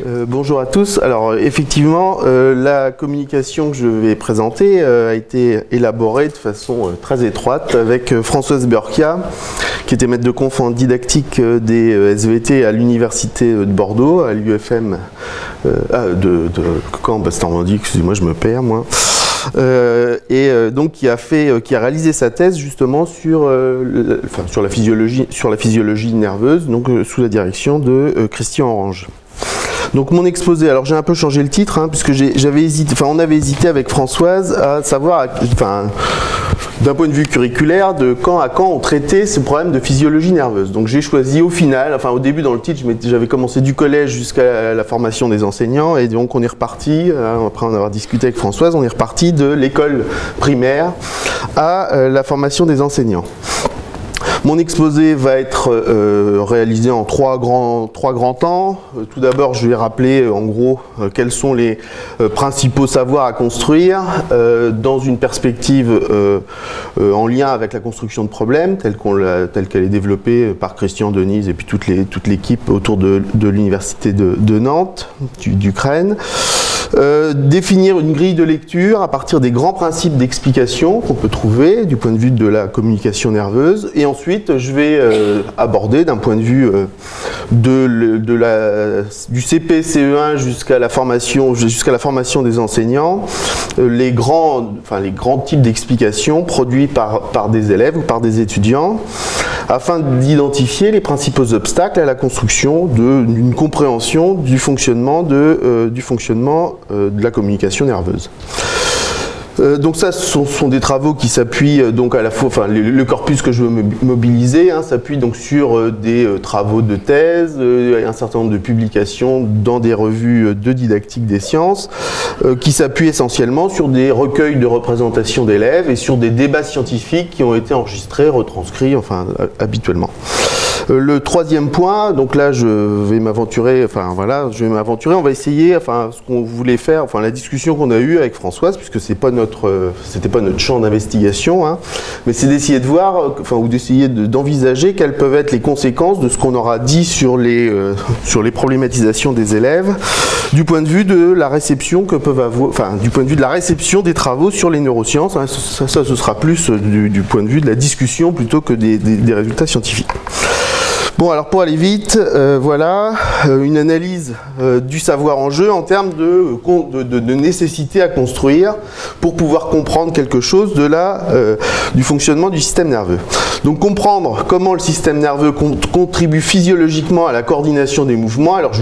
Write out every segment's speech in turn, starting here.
Bonjour à tous. Alors effectivement, la communication que je vais présenter a été élaborée de façon très étroite avec Françoise Börkia, qui était maître de conf en didactique des SVT à l'université de Bordeaux, à l'UFM de Caen, Basse-Normandie, excusez-moi, je me perds moi. Donc qui a réalisé sa thèse justement sur la physiologie nerveuse, donc sous la direction de Christian Orange. Donc mon exposé, alors j'ai un peu changé le titre, hein, puisque on avait hésité avec Françoise à savoir, d'un point de vue curriculaire, de quand à quand on traitait ce problème de physiologie nerveuse. Donc j'ai choisi au final, au début dans le titre, j'avais commencé du collège jusqu'à la formation des enseignants, et donc on est reparti, après en avoir discuté avec Françoise, on est reparti de l'école primaire à la formation des enseignants. Mon exposé va être réalisé en trois grands temps. Tout d'abord, je vais rappeler en gros quels sont les principaux savoirs à construire dans une perspective en lien avec la construction de problèmes telle qu'elle est développée par Christian, Denise et puis toute l'équipe autour de l'université de Nantes, d'Ukraine. Définir une grille de lecture à partir des grands principes d'explication qu'on peut trouver du point de vue de la communication nerveuse, et ensuite je vais aborder d'un point de vue du CP, CE1 jusqu'à la formation des enseignants, les grands types d'explications produits par des élèves ou par des étudiants, afin d'identifier les principaux obstacles à la construction d'une compréhension du fonctionnement de la communication nerveuse. Donc ça, ce sont des travaux qui s'appuient donc à la fois, le corpus que je veux mobiliser s'appuie donc sur des travaux de thèse, un certain nombre de publications dans des revues de didactique des sciences, qui s'appuient essentiellement sur des recueils de représentations d'élèves et sur des débats scientifiques qui ont été enregistrés, retranscrits, habituellement. Le troisième point, donc là je vais m'aventurer, on va essayer, ce qu'on voulait faire, la discussion qu'on a eue avec Françoise, puisque c'était pas notre champ d'investigation, mais c'est d'essayer de voir, ou d'essayer d'envisager quelles peuvent être les conséquences de ce qu'on aura dit sur les problématisations des élèves, du point de vue de la réception que peuvent avoir, du point de vue de la réception des travaux sur les neurosciences, ça ce sera plus du point de vue de la discussion plutôt que des résultats scientifiques. Bon, alors pour aller vite, une analyse du savoir en jeu en termes de nécessité à construire pour pouvoir comprendre quelque chose du fonctionnement du système nerveux. Donc comprendre comment le système nerveux contribue physiologiquement à la coordination des mouvements, à leurs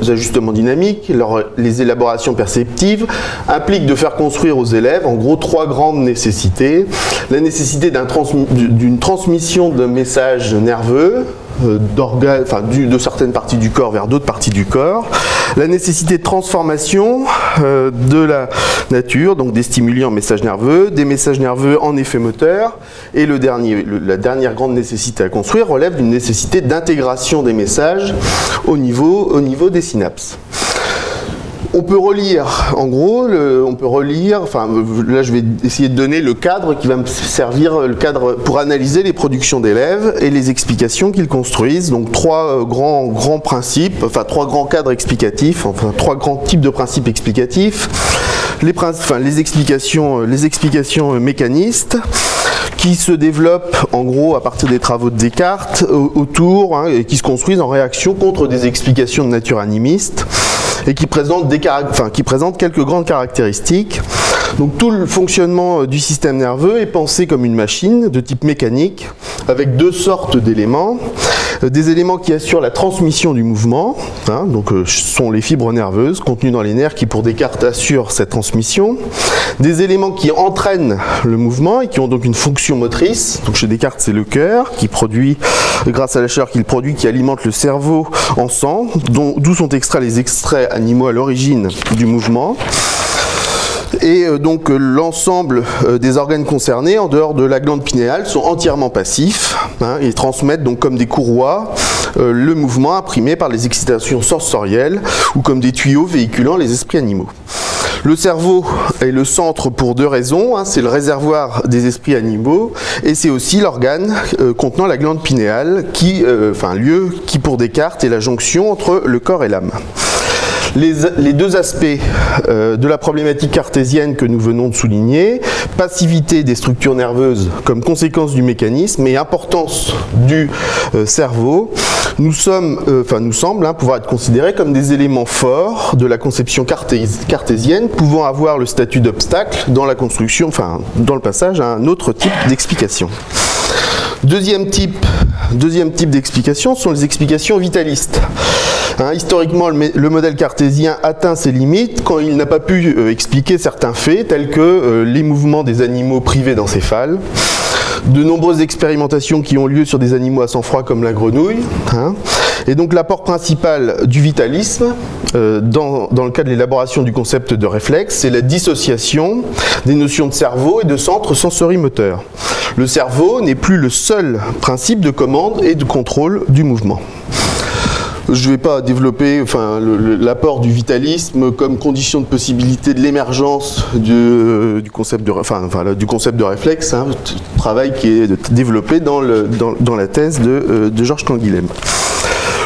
ajustements dynamiques, les élaborations perceptives, implique de faire construire aux élèves en gros trois grandes nécessités. La nécessité d'une transmission de messages nerveux, de certaines parties du corps vers d'autres parties du corps, la nécessité de transformation de la nature, donc des stimuli en messages nerveux, des messages nerveux en effets moteurs, et la dernière grande nécessité à construire relève d'une nécessité d'intégration des messages au niveau des synapses. On peut relire, en gros, là je vais essayer de donner le cadre qui va me servir, pour analyser les productions d'élèves et les explications qu'ils construisent. Donc trois grands principes, trois grands cadres explicatifs, trois grands types de principes explicatifs. Les explications mécanistes, qui se développent en gros à partir des travaux de Descartes et qui se construisent en réaction contre des explications de nature animiste, et qui présentent quelques grandes caractéristiques. Donc tout le fonctionnement du système nerveux est pensé comme une machine de type mécanique, avec deux sortes d'éléments. Des éléments qui assurent la transmission du mouvement, sont les fibres nerveuses contenues dans les nerfs qui, pour Descartes, assurent cette transmission. Des éléments qui entraînent le mouvement et qui ont donc une fonction motrice. Donc chez Descartes, c'est le cœur qui produit, grâce à la chaleur qu'il produit, qui alimente le cerveau en sang, d'où sont extraits les extraits animaux à l'origine du mouvement. Et donc l'ensemble des organes concernés, en dehors de la glande pinéale, sont entièrement passifs et transmettent donc comme des courroies le mouvement imprimé par les excitations sensorielles ou comme des tuyaux véhiculant les esprits animaux. Le cerveau est le centre pour deux raisons, c'est le réservoir des esprits animaux et c'est aussi l'organe contenant la glande pinéale lieu qui pour Descartes est la jonction entre le corps et l'âme. Les deux aspects de la problématique cartésienne que nous venons de souligner, passivité des structures nerveuses comme conséquence du mécanisme et importance du cerveau, nous semblent pouvoir être considérés comme des éléments forts de la conception cartésienne pouvant avoir le statut d'obstacle dans la construction, dans le passage à un autre type d'explication. Deuxième type d'explication sont les explications vitalistes. Historiquement, le modèle cartésien atteint ses limites quand il n'a pas pu expliquer certains faits, tels que les mouvements des animaux privés-d'encéphale, de nombreuses expérimentations qui ont lieu sur des animaux à sang froid comme la grenouille. Et donc l'apport principal du vitalisme, dans le cas de l'élaboration du concept de réflexe, c'est la dissociation des notions de cerveau et de centre sensorimoteur. Le cerveau n'est plus le seul principe de commande et de contrôle du mouvement. Je ne vais pas développer l'apport du vitalisme comme condition de possibilité de l'émergence du concept de réflexe, travail qui est développé dans la thèse de Georges Canguilhem.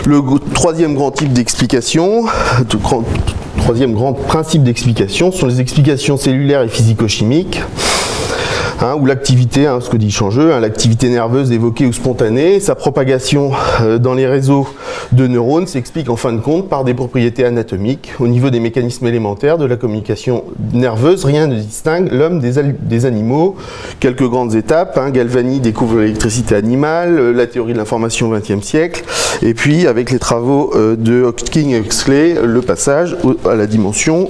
Le troisième grand type d'explication, troisième grand principe d'explication sont les explications cellulaires et physico-chimiques. Ou l'activité, ce que dit Changeux, l'activité nerveuse évoquée ou spontanée, sa propagation dans les réseaux de neurones s'explique en fin de compte par des propriétés anatomiques. Au niveau des mécanismes élémentaires de la communication nerveuse, rien ne distingue l'homme des animaux. Quelques grandes étapes, Galvani découvre l'électricité animale, la théorie de l'information au XXe siècle, et puis avec les travaux de Hawking et Huxley, le passage à la dimension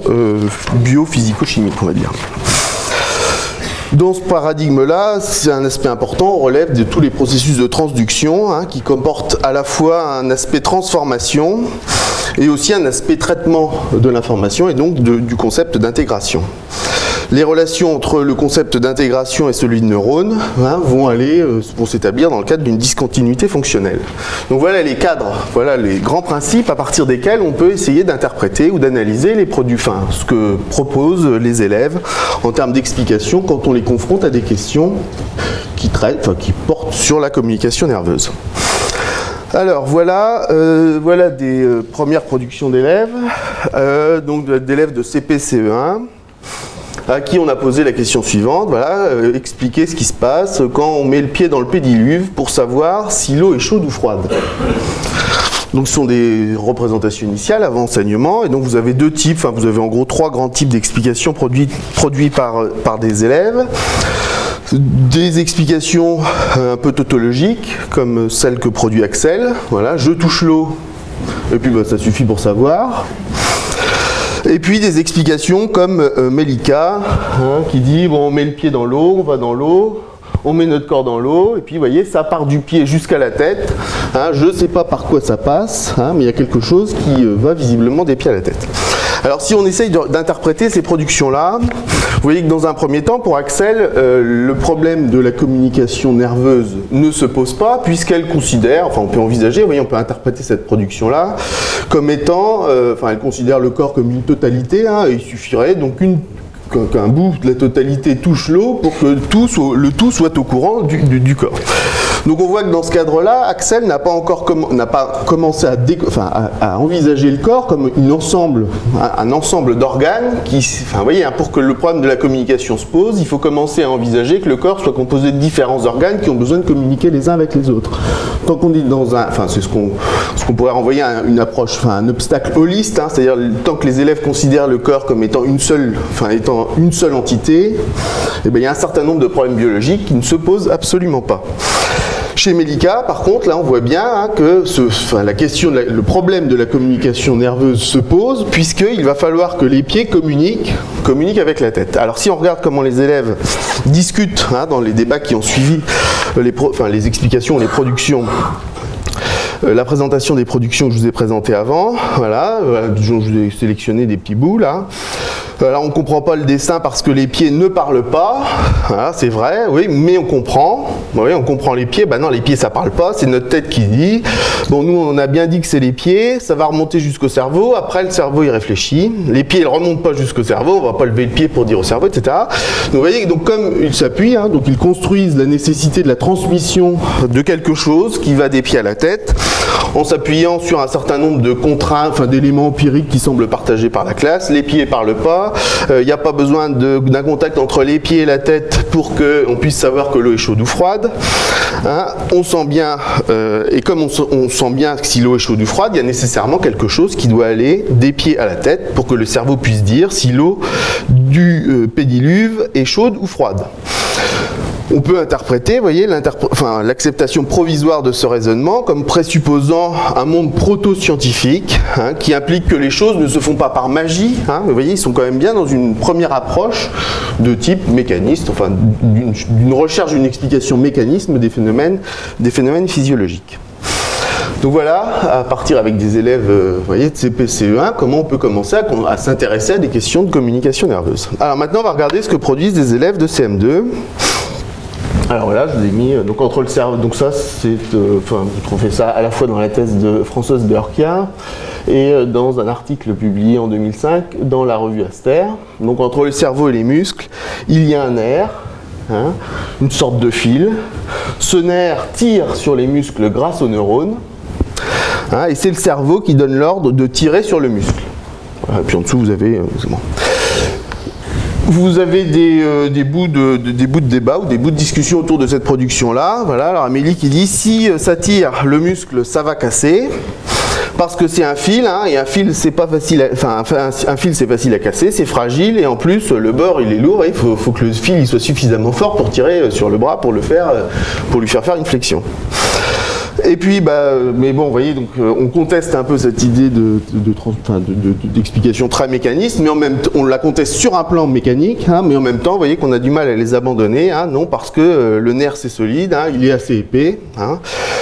biophysico-chimique, on va dire. Dans ce paradigme-là, c'est un aspect important, on relève de tous les processus de transduction qui comportent à la fois un aspect transformation et aussi un aspect traitement de l'information et donc du concept d'intégration. Les relations entre le concept d'intégration et celui de neurone vont s'établir dans le cadre d'une discontinuité fonctionnelle. Donc voilà les cadres, voilà les grands principes à partir desquels on peut essayer d'interpréter ou d'analyser les produits, ce que proposent les élèves en termes d'explication quand on les confronte à des questions qui portent sur la communication nerveuse. Alors voilà des premières productions d'élèves, d'élèves de CP-CE1. À qui on a posé la question suivante, expliquer ce qui se passe quand on met le pied dans le pédiluve pour savoir si l'eau est chaude ou froide. Donc ce sont des représentations initiales avant enseignement, et donc vous avez deux types, vous avez en gros trois grands types d'explications produits par des élèves. Des explications un peu tautologiques, comme celle que produit Axel, je touche l'eau, et puis ça suffit pour savoir. Et puis des explications comme Melika, qui dit on met le pied dans l'eau, on va dans l'eau, on met notre corps dans l'eau, et puis vous voyez, ça part du pied jusqu'à la tête. Je ne sais pas par quoi ça passe, mais il y a quelque chose qui va visiblement des pieds à la tête. Alors si on essaye d'interpréter ces productions-là, vous voyez que dans un premier temps, pour Axel, le problème de la communication nerveuse ne se pose pas, puisqu'elle considère, on peut envisager, vous voyez, on peut interpréter cette production-là comme étant, elle considère le corps comme une totalité, et il suffirait donc qu'un bout de la totalité touche l'eau pour que le tout soit au courant du corps. Donc on voit que dans ce cadre-là, Axel n'a pas commencé à envisager le corps comme un ensemble d'organes qui, vous voyez, pour que le problème de la communication se pose, il faut commencer à envisager que le corps soit composé de différents organes qui ont besoin de communiquer les uns avec les autres. Tant qu'on est dans c'est ce qu'on pourrait renvoyer à une approche, un obstacle holiste, c'est-à-dire tant que les élèves considèrent le corps comme étant une seule entité, il y a un certain nombre de problèmes biologiques qui ne se posent absolument pas. Chez Melika, par contre, là, on voit bien que le problème de la communication nerveuse se pose, puisqu'il va falloir que les pieds communiquent avec la tête. Alors, si on regarde comment les élèves discutent dans les débats qui ont suivi les explications, les productions, la présentation des productions que je vous ai présentées avant, je vous ai sélectionné des petits bouts là. Alors on ne comprend pas le dessin parce que les pieds ne parlent pas, voilà, c'est vrai, oui, mais on comprend. Oui, on comprend les pieds, ben non, les pieds ça parle pas, c'est notre tête qui dit. Bon, nous on a bien dit que c'est les pieds, ça va remonter jusqu'au cerveau, après le cerveau il réfléchit, les pieds ils ne remontent pas jusqu'au cerveau, on ne va pas lever le pied pour dire au cerveau, etc. Donc vous voyez, donc, comme ils s'appuient, hein, donc ils construisent la nécessité de la transmission de quelque chose qui va des pieds à la tête, en s'appuyant sur un certain nombre de contraintes, enfin d'éléments empiriques qui semblent partagés par la classe. Les pieds ne parlent pas, il n'y a pas besoin d'un contact entre les pieds et la tête pour qu'on puisse savoir que l'eau est chaude ou froide. Hein, on sent bien, et comme on sent bien que si l'eau est chaude ou froide, il y a nécessairement quelque chose qui doit aller des pieds à la tête pour que le cerveau puisse dire si l'eau du pédiluve est chaude ou froide. On peut interpréter, vous voyez, l'acceptation provisoire de ce raisonnement comme présupposant un monde proto-scientifique, hein, qui implique que les choses ne se font pas par magie. Hein, vous voyez, ils sont quand même bien dans une première approche de type mécaniste, enfin d'une recherche d'une explication mécanisme des phénomènes physiologiques. Donc voilà, à partir avec des élèves vous voyez, de CP-CE1, comment on peut commencer à s'intéresser à des questions de communication nerveuse. Alors maintenant, on va regarder ce que produisent des élèves de CM2. Alors voilà, je vous ai mis donc entre le cerveau, donc ça c'est, enfin vous trouvez ça à la fois dans la thèse de Françoise de Urquhart et dans un article publié en 2005 dans la revue Aster. Donc entre le cerveau et les muscles, il y a un nerf, hein, une sorte de fil. Ce nerf tire sur les muscles grâce aux neurones, hein, et c'est le cerveau qui donne l'ordre de tirer sur le muscle. Voilà, puis en dessous vous avez Vous avez des bouts de débat ou des bouts de discussion autour de cette production-là. Voilà, alors Amélie qui dit si ça tire le muscle, ça va casser. Parce que c'est un fil, hein, et un fil c'est pas facile, un fil c'est facile à casser, c'est fragile, et en plus le bord il est lourd, et il faut que le fil il soit suffisamment fort pour tirer sur le bras pour lui faire une flexion. Et puis, mais bon, vous voyez, donc on conteste un peu cette idée d'explication très mécaniste, mais en même temps, on la conteste sur un plan mécanique, hein, mais en même temps, vous voyez qu'on a du mal à les abandonner, hein, non, parce que le nerf c'est solide, hein, il est assez épais. Hein.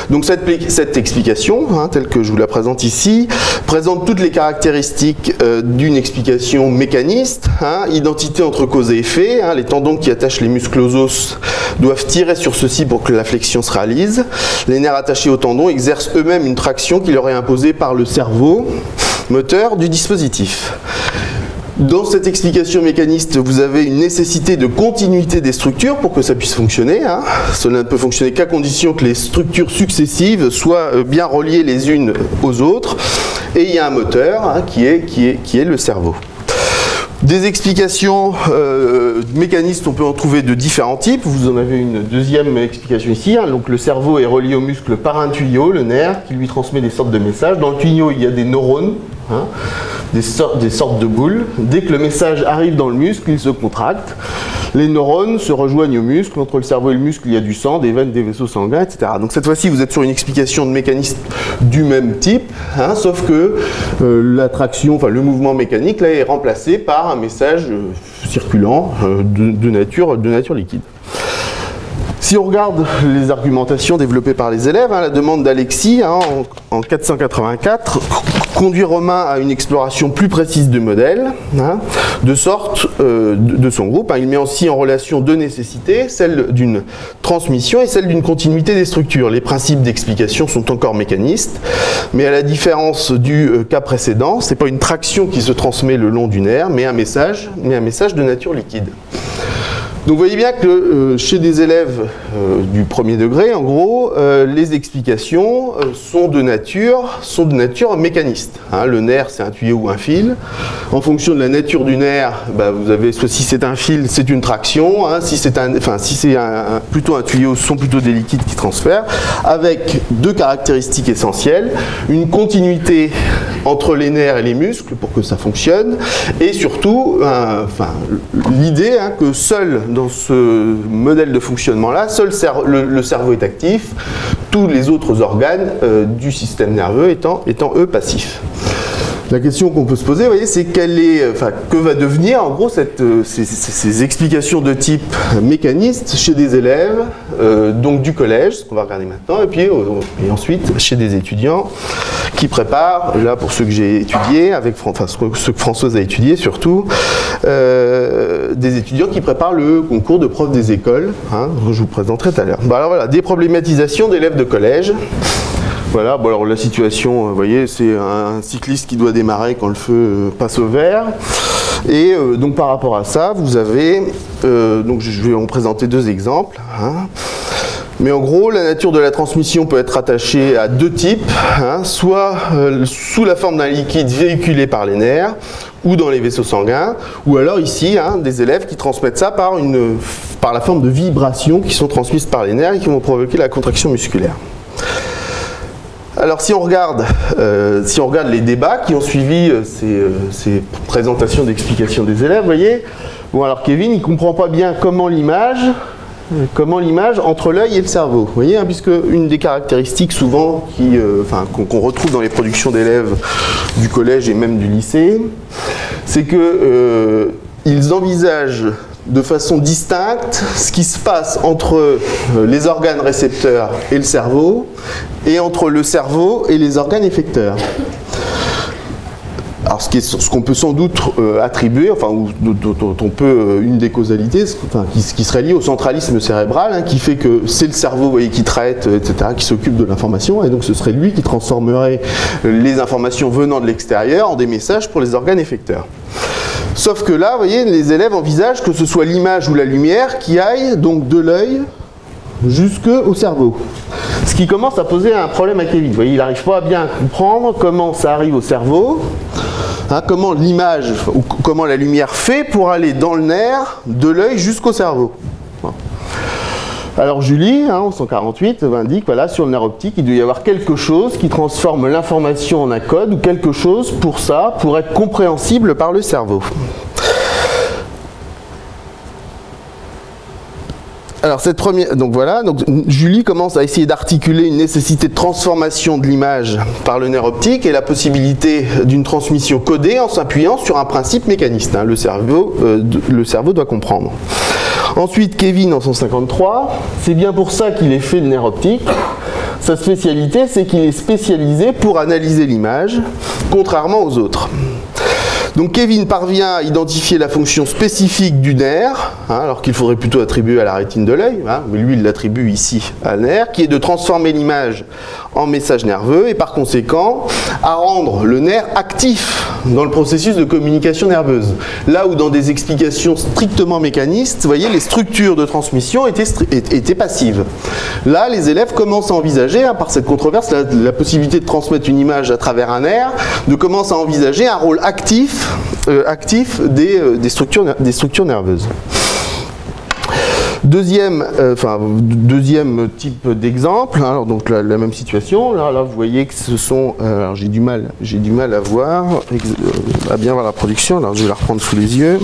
Donc cette explication, hein, telle que je vous la présente ici, présente toutes les caractéristiques d'une explication mécaniste, hein, identité entre cause et effet, hein, les tendons qui attachent les muscles aux os doivent tirer sur ceux-ci pour que la flexion se réalise, les nerfs attachés aux tendons exercent eux-mêmes une traction qui leur est imposée par le cerveau moteur du dispositif. Dans cette explication mécaniste, vous avez une nécessité de continuité des structures pour que ça puisse fonctionner. Hein. Cela ne peut fonctionner qu'à condition que les structures successives soient bien reliées les unes aux autres. Et il y a un moteur, hein, qui est le cerveau. Des explications mécanistes, on peut en trouver de différents types. Vous en avez une deuxième explication ici. Hein. Donc le cerveau est relié au muscle par un tuyau, le nerf, qui lui transmet des sortes de messages. Dans le tuyau, il y a des neurones, hein, des sortes de boules. Dès que le message arrive dans le muscle, il se contracte. Les neurones se rejoignent au muscle. Entre le cerveau et le muscle, il y a du sang, des veines, des vaisseaux sanguins, etc. Donc cette fois-ci, vous êtes sur une explication de mécanisme du même type, hein, sauf que l'attraction, enfin le mouvement mécanique, là, est remplacé par un message circulant de nature liquide. Si on regarde les argumentations développées par les élèves, hein, la demande d'Alexis, hein, en 484 conduit Romain à une exploration plus précise du modèle, hein, de sorte de son groupe. Hein, il met aussi en relation deux nécessités, celle d'une transmission et celle d'une continuité des structures. Les principes d'explication sont encore mécanistes, mais à la différence du cas précédent, ce n'est pas une traction qui se transmet le long du nerf, mais un message de nature liquide. Donc vous voyez bien que chez des élèves du premier degré, en gros, les explications sont de nature mécaniste. Hein, le nerf, c'est un tuyau ou un fil. En fonction de la nature du nerf, vous avez soit si c'est un fil, c'est une traction. Hein, si c'est plutôt un tuyau, ce sont plutôt des liquides qui transfèrent, avec deux caractéristiques essentielles: une continuité entre les nerfs et les muscles pour que ça fonctionne, et surtout, l'idée, hein, que seul dans ce modèle de fonctionnement-là, seul le cerveau est actif, tous les autres organes du système nerveux étant eux passifs. La question qu'on peut se poser, vous voyez, c'est que va devenir en gros ces explications de type mécaniste chez des élèves, donc du collège, ce qu'on va regarder maintenant, et ensuite chez des étudiants qui préparent, là pour ceux que j'ai étudiés, ceux que Françoise a étudiés surtout, des étudiants qui préparent le concours de prof des écoles, hein, que je vous présenterai tout à l'heure. Bon, alors voilà, des problématisations d'élèves de collège. Voilà, bon alors la situation, vous voyez, c'est un cycliste qui doit démarrer quand le feu passe au vert. Et donc par rapport à ça, vous avez, donc je vais en présenter deux exemples. Hein. Mais en gros, la nature de la transmission peut être attachée à deux types, hein, soit sous la forme d'un liquide véhiculé par les nerfs, ou dans les vaisseaux sanguins, ou alors ici, hein, des élèves qui transmettent ça par la forme de vibrations qui sont transmises par les nerfs et qui vont provoquer la contraction musculaire. Alors si on regarde les débats qui ont suivi ces présentations d'explications des élèves, vous voyez, bon alors Kevin il ne comprend pas bien comment l'image entre l'œil et le cerveau. Vous voyez, hein, puisque une des caractéristiques souvent qu'on retrouve dans les productions d'élèves du collège et même du lycée, c'est que ils envisagent de façon distincte ce qui se passe entre les organes récepteurs et le cerveau, et entre le cerveau et les organes effecteurs. Alors ce qu'on peut sans doute attribuer, enfin dont on peut, une des causalités, qui serait liée au centralisme cérébral, hein, qui fait que c'est le cerveau, vous voyez, qui traite, etc., qui s'occupe de l'information, et donc ce serait lui qui transformerait les informations venant de l'extérieur en des messages pour les organes effecteurs. Sauf que là, vous voyez, les élèves envisagent que ce soit l'image ou la lumière qui aille donc de l'œil jusqu'au cerveau. Ce qui commence à poser un problème à Kevin. Vous voyez, il n'arrive pas à bien comprendre comment ça arrive au cerveau, hein, comment l'image ou comment la lumière fait pour aller dans le nerf de l'œil jusqu'au cerveau. Alors Julie, hein, en 148, indique, voilà, sur le nerf optique, il doit y avoir quelque chose qui transforme l'information en un code, ou quelque chose pour être compréhensible par le cerveau. Alors cette première, donc voilà, donc Julie commence à essayer d'articuler une nécessité de transformation de l'image par le nerf optique et la possibilité d'une transmission codée en s'appuyant sur un principe mécaniste. Hein, le cerveau doit comprendre. Ensuite, Kevin en 153, c'est bien pour ça qu'il est fait le nerf optique. Sa spécialité, c'est qu'il est spécialisé pour analyser l'image, contrairement aux autres. Donc Kevin parvient à identifier la fonction spécifique du nerf, hein, alors qu'il faudrait plutôt attribuer à la rétine de l'œil, hein, mais lui il l'attribue ici à nerf, qui est de transformer l'image en message nerveux et par conséquent à rendre le nerf actif dans le processus de communication nerveuse. Là où dans des explications strictement mécanistes, vous voyez, les structures de transmission étaient passives. Là, les élèves commencent à envisager, hein, par cette controverse, la possibilité de transmettre une image à travers un nerf, commencent à envisager un rôle actif des structures nerveuses. Deuxième type d'exemple, hein, alors donc la même situation, là vous voyez que ce sont, alors j'ai du mal à voir, à bien voir la production, alors je vais la reprendre sous les yeux.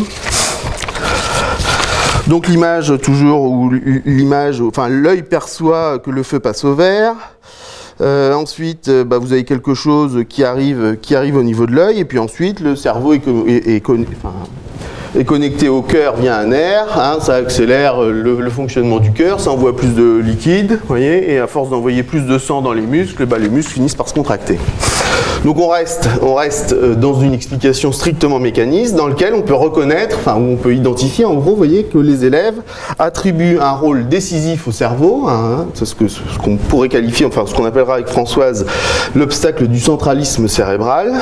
Donc l'image toujours, où l'œil perçoit que le feu passe au vert. Ensuite, vous avez quelque chose qui arrive au niveau de l'œil, et puis ensuite le cerveau est connecté au cœur via un nerf, hein, ça accélère le fonctionnement du cœur, ça envoie plus de liquide, vous voyez, et à force d'envoyer plus de sang dans les muscles, les muscles finissent par se contracter. Donc on reste dans une explication strictement mécaniste dans lequel on peut reconnaître, où on peut identifier en gros, vous voyez, que les élèves attribuent un rôle décisif au cerveau, hein, c'est ce qu'on pourrait qualifier, ce qu'on appellera avec Françoise l'obstacle du centralisme cérébral.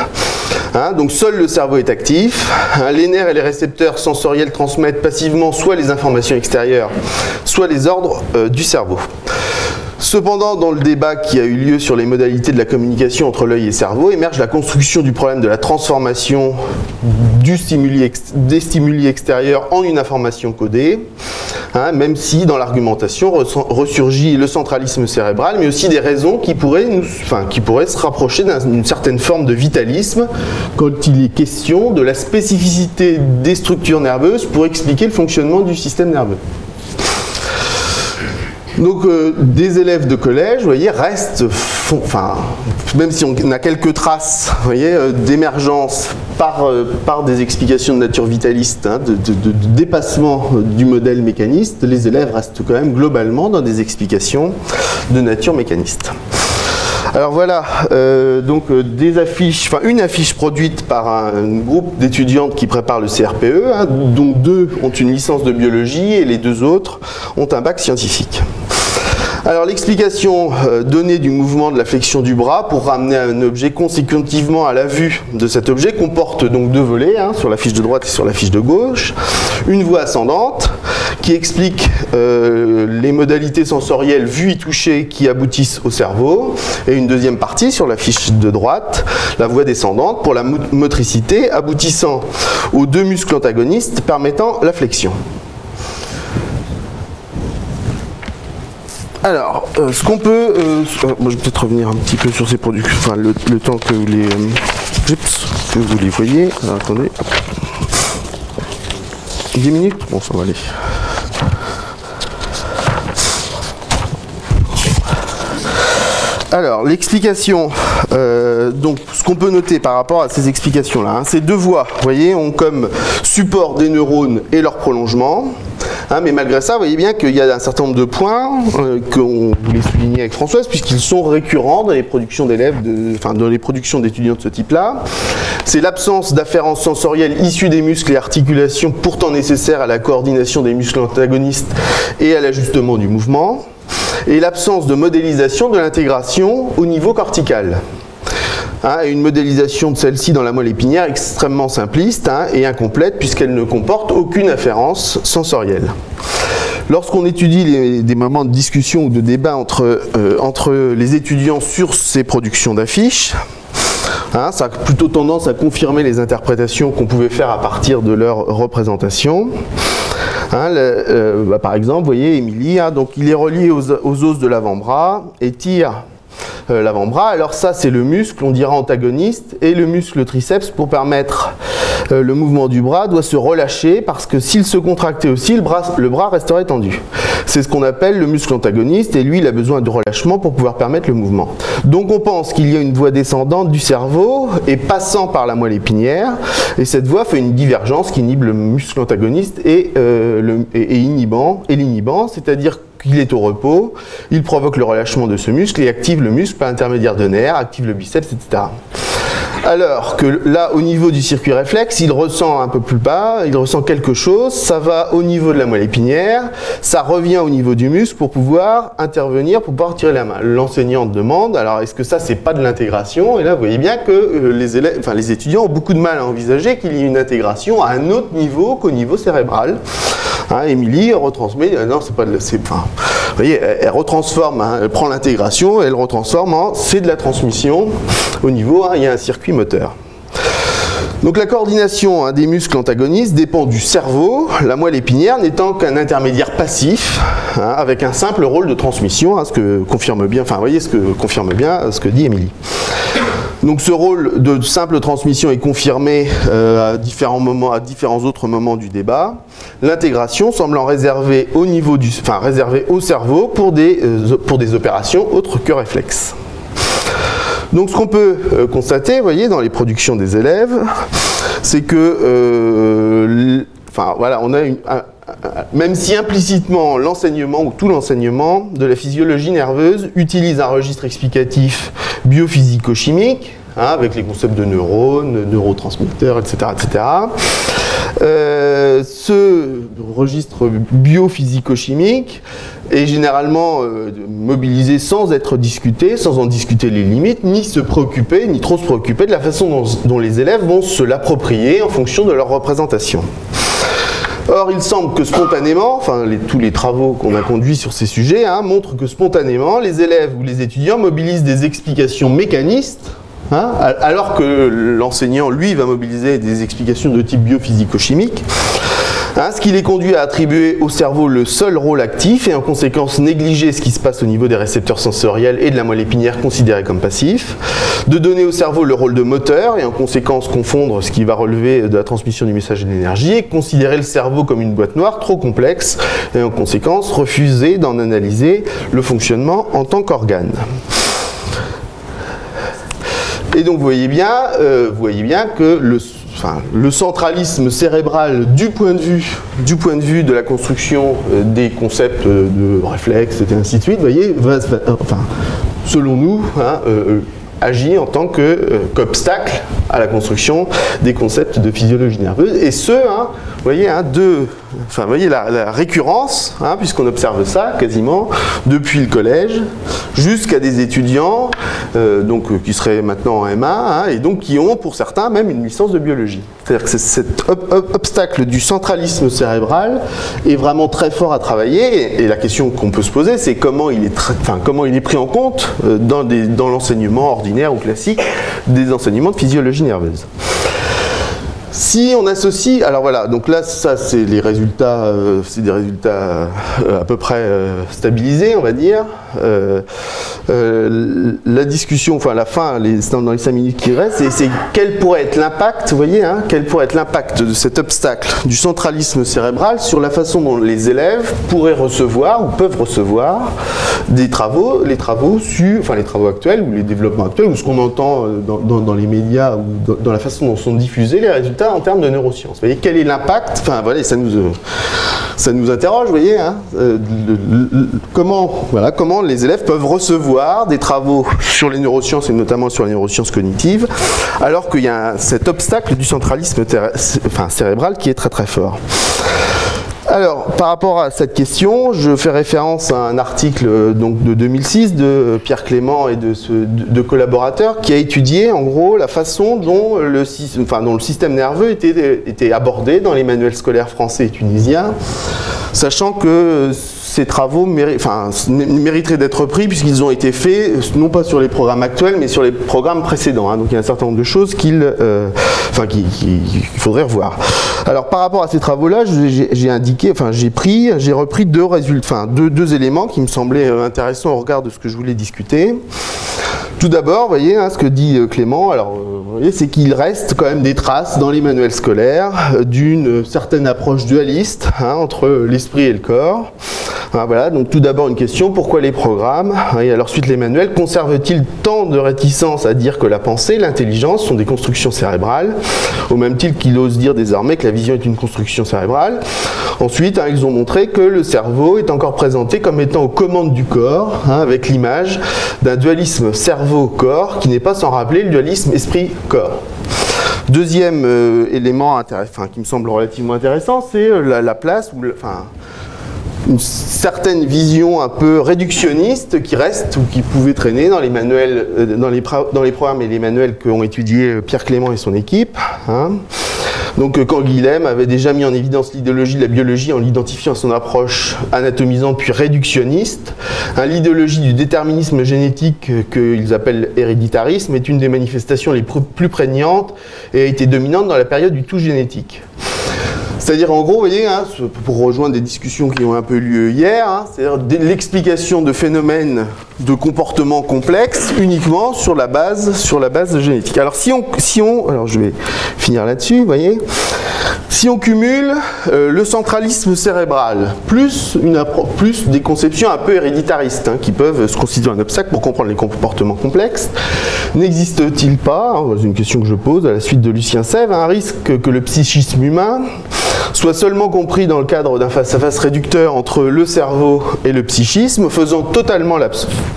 Hein, donc seul le cerveau est actif, hein, les nerfs et les récepteurs sensoriels transmettent passivement soit les informations extérieures, soit les ordres du cerveau. Cependant, dans le débat qui a eu lieu sur les modalités de la communication entre l'œil et le cerveau, émerge la construction du problème de la transformation des stimuli extérieurs en une information codée, hein, même si dans l'argumentation ressurgit le centralisme cérébral, mais aussi des raisons qui pourraient se rapprocher d'une certaine forme de vitalisme quand il est question de la spécificité des structures nerveuses pour expliquer le fonctionnement du système nerveux. Donc des élèves de collège, vous voyez, restent même si on a quelques traces, vous voyez, d'émergence par des explications de nature vitaliste, hein, de dépassement du modèle mécaniste, les élèves restent quand même globalement dans des explications de nature mécaniste. Alors voilà, des affiches, une affiche produite par un groupe d'étudiantes qui préparent le CRPE, hein, dont 2 ont une licence de biologie et les 2 autres ont un bac scientifique. Alors l'explication donnée du mouvement de la flexion du bras pour ramener un objet consécutivement à la vue de cet objet comporte donc 2 volets, hein, sur la fiche de droite et sur la fiche de gauche. Une voie ascendante qui explique les modalités sensorielles vues et touchées qui aboutissent au cerveau, et une deuxième partie sur la fiche de droite, la voie descendante pour la motricité aboutissant aux 2 muscles antagonistes permettant la flexion. Alors, ce qu'on peut... moi, je vais peut-être revenir un petit peu sur ces produits, enfin, le temps que vous les voyez. Alors, attendez. 10 minutes? Bon, ça va aller. Alors, l'explication, donc ce qu'on peut noter par rapport à ces explications-là, hein, ces 2 voies, vous voyez, ont comme support des neurones et leur prolongement. Hein, mais malgré ça, vous voyez bien qu'il y a un certain nombre de points qu'on voulait souligner avec Françoise, puisqu'ils sont récurrents dans les productions d'élèves, dans les productions d'étudiants de ce type-là. C'est l'absence d'afférence sensorielle issue des muscles et articulations pourtant nécessaires à la coordination des muscles antagonistes et à l'ajustement du mouvement, et l'absence de modélisation de l'intégration au niveau cortical. Hein, et une modélisation de celle-ci dans la moelle épinière extrêmement simpliste, hein, et incomplète puisqu'elle ne comporte aucune afférence sensorielle. Lorsqu'on étudie des moments de discussion ou de débat entre les étudiants sur ces productions d'affiches, hein, ça a plutôt tendance à confirmer les interprétations qu'on pouvait faire à partir de leur représentation. Hein, par exemple, vous voyez, Émilie, hein, donc il est relié aux os de l'avant-bras et tire l'avant-bras. Alors ça, c'est le muscle, on dira antagoniste, et le muscle triceps, pour permettre le mouvement du bras, doit se relâcher parce que s'il se contractait aussi, le bras resterait tendu. C'est ce qu'on appelle le muscle antagoniste, et lui, il a besoin de relâchement pour pouvoir permettre le mouvement. Donc on pense qu'il y a une voie descendante du cerveau et passant par la moelle épinière, et cette voie fait une divergence qui inhibe le muscle antagoniste et l'inhibant, c'est-à-dire qu'il est au repos, il provoque le relâchement de ce muscle et active le muscle par l'intermédiaire de nerfs, active le biceps, etc. Alors que là, au niveau du circuit réflexe, il ressent un peu plus bas, il ressent quelque chose, ça va au niveau de la moelle épinière, ça revient au niveau du muscle pour pouvoir intervenir, pour pouvoir tirer la main. L'enseignante demande, alors est-ce que ça, c'est pas de l'intégration? Et là, vous voyez bien que les étudiants ont beaucoup de mal à envisager qu'il y ait une intégration à un autre niveau qu'au niveau cérébral. Hein, Émilie retransmet, non, c'est pas de, vous voyez, elle retransforme, hein, elle prend l'intégration, elle retransforme en c'est de la transmission au niveau, hein, il y a un circuit moteur. Donc la coordination, hein, des muscles antagonistes dépend du cerveau, la moelle épinière n'étant qu'un intermédiaire passif, hein, avec un simple rôle de transmission, hein, ce que confirme bien, enfin, vous voyez, ce que confirme bien ce que dit Émilie. Donc ce rôle de simple transmission est confirmé à différents moments, à différents autres moments du débat. L'intégration semblant réservée au niveau réservée au cerveau pour des opérations autres que réflexes. Donc ce qu'on peut constater, vous voyez, dans les productions des élèves, c'est que, voilà, on a même si implicitement l'enseignement ou tout l'enseignement de la physiologie nerveuse utilise un registre explicatif biophysico-chimique, hein, avec les concepts de neurones, neurotransmetteurs, etc., etc. Ce registre biophysico-chimique est généralement mobilisé sans être discuté, sans en discuter les limites, ni se préoccuper, ni trop se préoccuper de la façon dont les élèves vont se l'approprier en fonction de leur représentation. Or, il semble que spontanément, tous les travaux qu'on a conduits sur ces sujets, hein, montrent que spontanément, les élèves ou les étudiants mobilisent des explications mécanistes, hein, alors que l'enseignant, lui, va mobiliser des explications de type biophysico-chimique, hein, ce qui les conduit à attribuer au cerveau le seul rôle actif et en conséquence négliger ce qui se passe au niveau des récepteurs sensoriels et de la moelle épinière considérés comme passifs, de donner au cerveau le rôle de moteur et en conséquence confondre ce qui va relever de la transmission du message et de l'énergie et considérer le cerveau comme une boîte noire trop complexe et en conséquence refuser d'en analyser le fonctionnement en tant qu'organe. Et donc vous voyez bien que le centralisme cérébral du point de vue de la construction des concepts de réflexes et ainsi de suite, vous voyez, selon nous, agit en tant qu'obstacle à la construction des concepts de physiologie nerveuse. Et ce, vous voyez, vous voyez la récurrence, puisqu'on observe ça quasiment depuis le collège jusqu'à des étudiants qui seraient maintenant en M1 et donc qui ont pour certains même une licence de biologie. C'est-à-dire que cet obstacle du centralisme cérébral est vraiment très fort à travailler et la question qu'on peut se poser, c'est comment il est pris en compte dans l'enseignement ordinaire ou classique des enseignements de physiologie nerveuse. Si on associe, alors voilà, donc là, ça c'est les résultats, c'est des résultats à peu près stabilisés, on va dire. La discussion, enfin la fin, dans les 5 minutes qui restent, c'est quel pourrait être l'impact, vous voyez, quel pourrait être l'impact de cet obstacle du centralisme cérébral sur la façon dont les élèves pourraient recevoir ou peuvent recevoir les travaux actuels ou les développements actuels ou ce qu'on entend dans les médias ou dans la façon dont sont diffusés les résultats en termes de neurosciences. Vous voyez, quel est l'impact? Enfin, voilà, ça nous interroge, vous voyez, comment les élèves peuvent recevoir des travaux sur les neurosciences et notamment sur les neurosciences cognitives, alors qu'il y a cet obstacle du centralisme cérébral qui est très très fort. Alors, par rapport à cette question, je fais référence à un article de 2006 de Pierre Clément et de collaborateurs qui a étudié en gros la façon dont le système nerveux était abordé dans les manuels scolaires français et tunisiens, sachant que ces travaux mériteraient d'être repris puisqu'ils ont été faits non pas sur les programmes actuels mais sur les programmes précédents. Donc il y a un certain nombre de choses qu'il faudrait revoir. Alors par rapport à ces travaux-là, j'ai repris deux éléments qui me semblaient intéressants au regard de ce que je voulais discuter. Tout d'abord, vous voyez, ce que dit Clément, c'est qu'il reste quand même des traces dans les manuels scolaires d'une certaine approche dualiste entre l'esprit et le corps. Voilà, donc tout d'abord une question, pourquoi les programmes et alors ensuite les manuels conservent-ils tant de réticence à dire que la pensée, l'intelligence sont des constructions cérébrales, au même titre qu'ils osent dire désormais que la vision est une construction cérébrale. Ensuite, ils ont montré que le cerveau est encore présenté comme étant aux commandes du corps, avec l'image d'un dualisme cerveau-corps qui n'est pas sans rappeler le dualisme esprit-corps. Deuxième élément qui me semble relativement intéressant, c'est la place où une certaine vision un peu réductionniste qui reste ou qui pouvait traîner dans les manuels, dans les programmes et les manuels qu'ont étudiés Pierre Clément et son équipe. Donc quand Guilhem avait déjà mis en évidence l'idéologie de la biologie en l'identifiant à son approche anatomisante puis réductionniste, l'idéologie du déterminisme génétique qu'ils appellent héréditarisme est une des manifestations les plus prégnantes et a été dominante dans la période du tout génétique. C'est-à-dire, en gros, vous voyez, pour rejoindre des discussions qui ont un peu lieu hier, c'est-à-dire l'explication de phénomènes de comportement complexes uniquement sur la base génétique. Alors, alors je vais finir là-dessus, vous voyez. Si on cumule le centralisme cérébral plus des conceptions un peu héréditaristes qui peuvent se constituer un obstacle pour comprendre les comportements complexes, n'existe-t-il pas, c'est une question que je pose à la suite de Lucien Sèvres, un risque que le psychisme humain soit seulement compris dans le cadre d'un face-à-face réducteur entre le cerveau et le psychisme, faisant totalement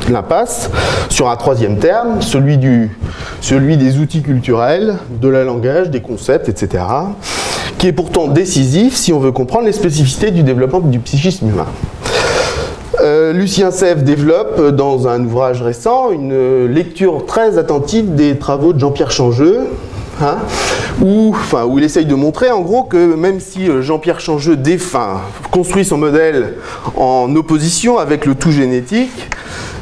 l'impasse sur un troisième terme, celui des outils culturels, de la langage, des concepts, etc., qui est pourtant décisif si on veut comprendre les spécificités du développement du psychisme humain. Lucien Sèvres développe dans un ouvrage récent une lecture très attentive des travaux de Jean-Pierre Changeux, où il essaye de montrer en gros que même si Jean-Pierre Changeux construit son modèle en opposition avec le tout génétique,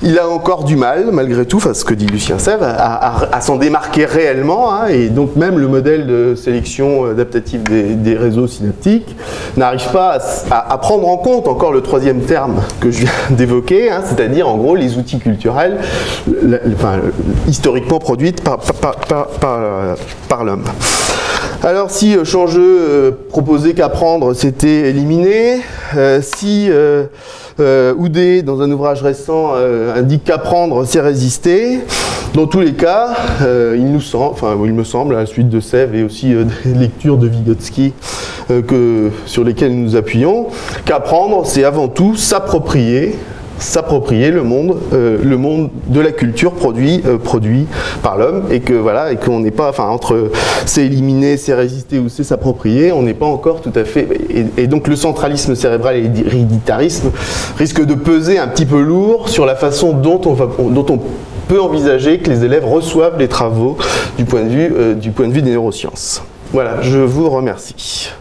il a encore du mal, malgré tout, ce que dit Lucien Sèvres, à s'en démarquer réellement, et donc même le modèle de sélection adaptative des réseaux synaptiques n'arrive pas à prendre en compte encore le troisième terme que je viens d'évoquer, c'est-à-dire en gros les outils culturels historiquement produits par l'homme. Alors si Changeux proposait qu'apprendre c'était éliminer, si Houdet dans un ouvrage récent indique qu'apprendre c'est résister, Dans tous les cas, il me semble, à la suite de Sèvres et aussi des lectures de Vygotsky sur lesquelles nous nous appuyons, qu'apprendre, c'est avant tout s'approprier le monde de la culture produit par l'homme, et que voilà, et qu'on n'est pas, enfin, entre c'est éliminer, c'est résister ou c'est s'approprier, on n'est pas encore tout à fait, et donc le centralisme cérébral et l'héréditarisme risquent de peser un petit peu lourd sur la façon dont on peut envisager que les élèves reçoivent les travaux du point de vue des neurosciences. Voilà, je vous remercie.